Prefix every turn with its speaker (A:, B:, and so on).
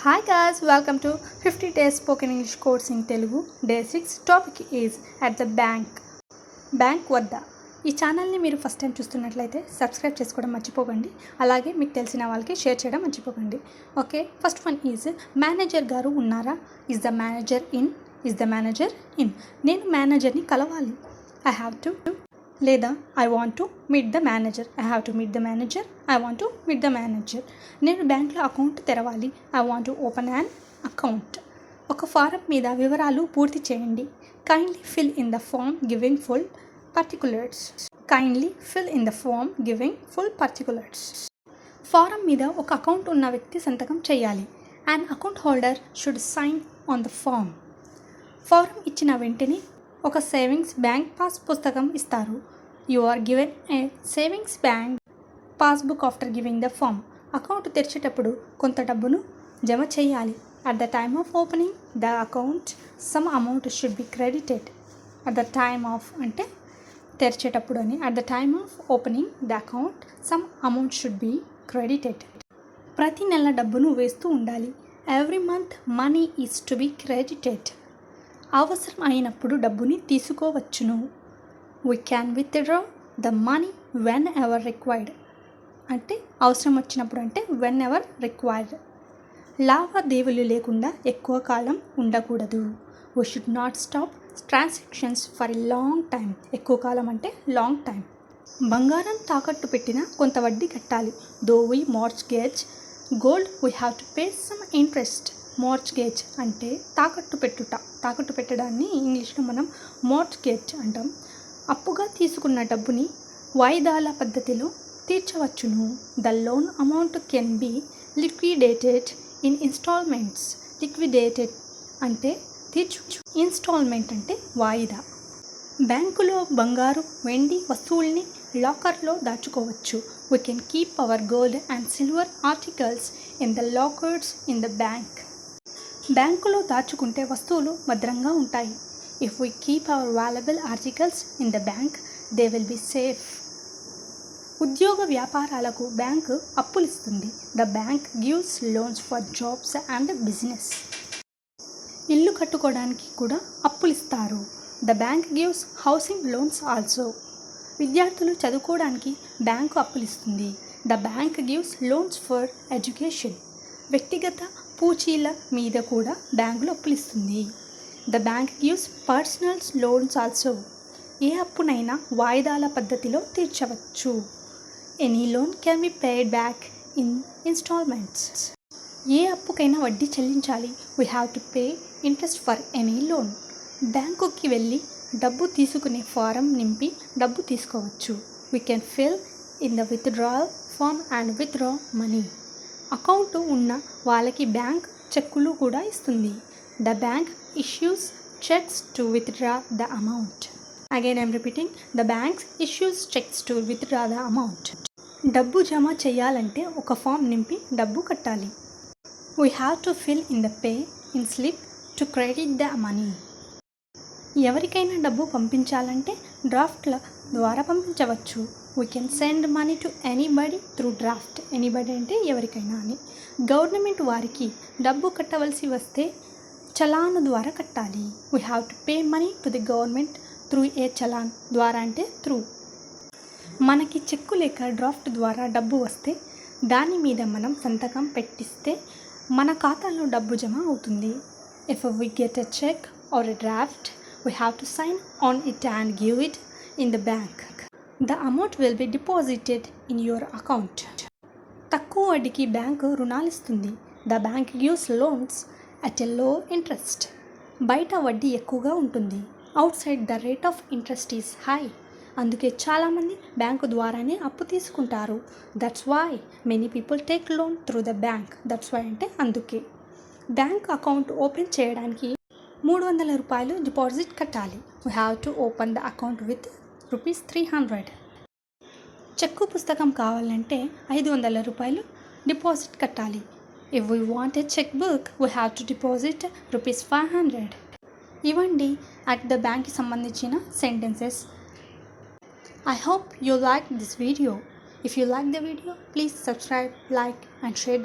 A: Hi guys, welcome to 50 days spoken English course in Telugu. Day 6 topic is at the bank. Bank వద్ద. ఈ ఛానల్ని మీరు first time చూస్తున్నట్లయితే subscribe చేసుకోవడం మర్చిపోకండి. అలాగే మీకు తెలిసిన వాళ్ళకి షేర్ చేయడం మర్చిపోకండి. Okay, first one is manager గారు ఉన్నారా? Is the manager in? Is the manager in? నేను మేనేజర్ని కలవాలి. ఐ హ్యావ్ టు, లేదా I want to meet the manager. I have to meet the manager. I want to meet the manager. నేను బ్యాంక్లో account తెరవాలి. I want to open an account. ఒక ఫారం మీద వివరాలు పూర్తి చేయండి. Kindly fill in the form giving full particulars. Kindly fill in the form giving full particulars. ఫారం మీద ఒక అకౌంట్ ఉన్న వ్యక్తి సంతకం చేయాలి. And account holder should sign on the form. ఫారం ఇచ్చిన వెంటనే ఒక సేవింగ్స్ బ్యాంక్ పాస్ పుస్తకం ఇస్తారు. You are given a savings bank passbook after giving the form. Account తెరిచేటప్పుడు కొంత డబ్బును జమ చేయాలి. At the time of opening the account some amount should be credited. At the time of అంటే తెరిచేటప్పుడు అని. At the time of opening the account some amount should be credited. ప్రతి నెల డబ్బును వేస్తూ ఉండాలి. Every month money is to be credited. అవసరం అయినప్పుడు డబ్బుని తీసుకోవచ్చును. We can withdraw the money when ever required. అంటే అవసరం వచ్చినప్పుడు, అంటే వెన్ ఎవర్ రిక్వైర్డ్. లావాదేవీలు లేకుండా ఎక్కువ కాలం ఉండకూడదు. We should not stop transactions for a long time. ఎక్కువ కాలం అంటే లాంగ్ టైమ్. బంగారం తాకట్టు పెట్టిన కొంత వడ్డీ కట్టాలి. Though we mortgage gold we have to pay some interest. Mortgage అంటే తాకట్టు పెట్టుట. తాకట్టు పెట్టడాన్ని ఇంగ్లీష్లో మనం మార్ట్గేజ్ అంటాం. అప్పుగా తీసుకున్న డబ్బుని వాయిదాల పద్ధతిలో తీర్చవచ్చును. The loan amount can be liquidated in instalments. Liquidated అంటే తీర్చు. ఇన్స్టాల్మెంట్ అంటే వాయిదా. బ్యాంకులో బంగారు, వెండి వస్తువుల్ని లాకర్లో దాచుకోవచ్చు. We can keep our gold and silver articles in the lockers in the bank. బ్యాంకులో దాచుకుంటే వస్తువులు భద్రంగా ఉంటాయి. If we keep our valuable articles in the bank they will be safe. ఉద్యోగ వ్యాపారాలకు బ్యాంకు అప్పులిస్తుంది. The bank gives loans for jobs and business. ఇల్లు కట్టుకోవడానికి కూడా అప్పులిస్తారు. The bank gives housing loans also. విద్యార్థులు చదువుకోవడానికి బ్యాంకు అప్పులిస్తుంది. The bank gives loans for education. వ్యక్తిగత పూచీల మీద కూడా బ్యాంకులు అప్పులిస్తుంది. The bank gives personal loans also. ఏ అప్పునైనా వాయిదాల పద్ధతిలో తీర్చవచ్చు. Any loan can be paid back in instalments. ఏ అప్పుకైనా వడ్డీ చెల్లించాలి. We have to pay interest for any loan. బ్యాంకుకి వెళ్ళి డబ్బు తీసుకునే ఫారం నింపి డబ్బు తీసుకోవచ్చు. We can fill in the withdrawal form and withdraw money. Account ఉన్న వాళ్ళకి బ్యాంక్ చెక్కులు కూడా ఇస్తుంది. The bank issues cheques to withdraw the amount. Again I'm repeating. The bank issues cheques to withdraw the amount. డబ్బు జమ చేయాలంటే ఒక form నింపి డబ్బు కట్టాలి. We have to fill in the pay in slip to credit the money. ఎవరికైనా డబ్బు పంపించాలంటే డ్రాఫ్ట్ల ద్వారా పంపించవచ్చు. We can send money to anybody through draft. Anybody అంటే ఎవరికైనా అని. గవర్నమెంట్ వారికి డబ్బు కట్టవలసి వస్తే చలాను ద్వారా కట్టాలి. We have to pay money to the government through a challan. ద్వారా అంటే త్రూ. మనకి చెక్కు లేక డ్రాఫ్ట్ ద్వారా డబ్బు వస్తే దాని మీద మనం సంతకం పెట్టిస్తే మన ఖాతాలో డబ్బు జమ అవుతుంది. If we get a check or a draft, we have to sign on it and give it in the bank. The amount will be deposited in your account. తక్కువ వడ్డీకి bank రుణాలిస్తుంది. The bank gives loans at a low interest. బయట వడ్డీ ఎక్కువగా ఉంటుంది. Outside the rate of interest is high. అందుకే చాలామంది bank ద్వారానే అప్పు తీసుకుంటారు. That's why many people take loan through the bank. That's why అంటే అందుకే. బ్యాంక్ అకౌంట్ ఓపెన్ చేయడానికి 300 రూపాయలు డిపాజిట్ కట్టాలి. We have to open the account with ₹300. చెక్కు పుస్తకం కావాలంటే 500 రూపాయలు డిపాజిట్ కట్టాలి. If we want a cheque book we have to deposit ₹500. ఇవ్వండి అట్ ద బ్యాంక్కి సంబంధించిన sentences. I hope you liked this video. If you like the video, please subscribe, like and share the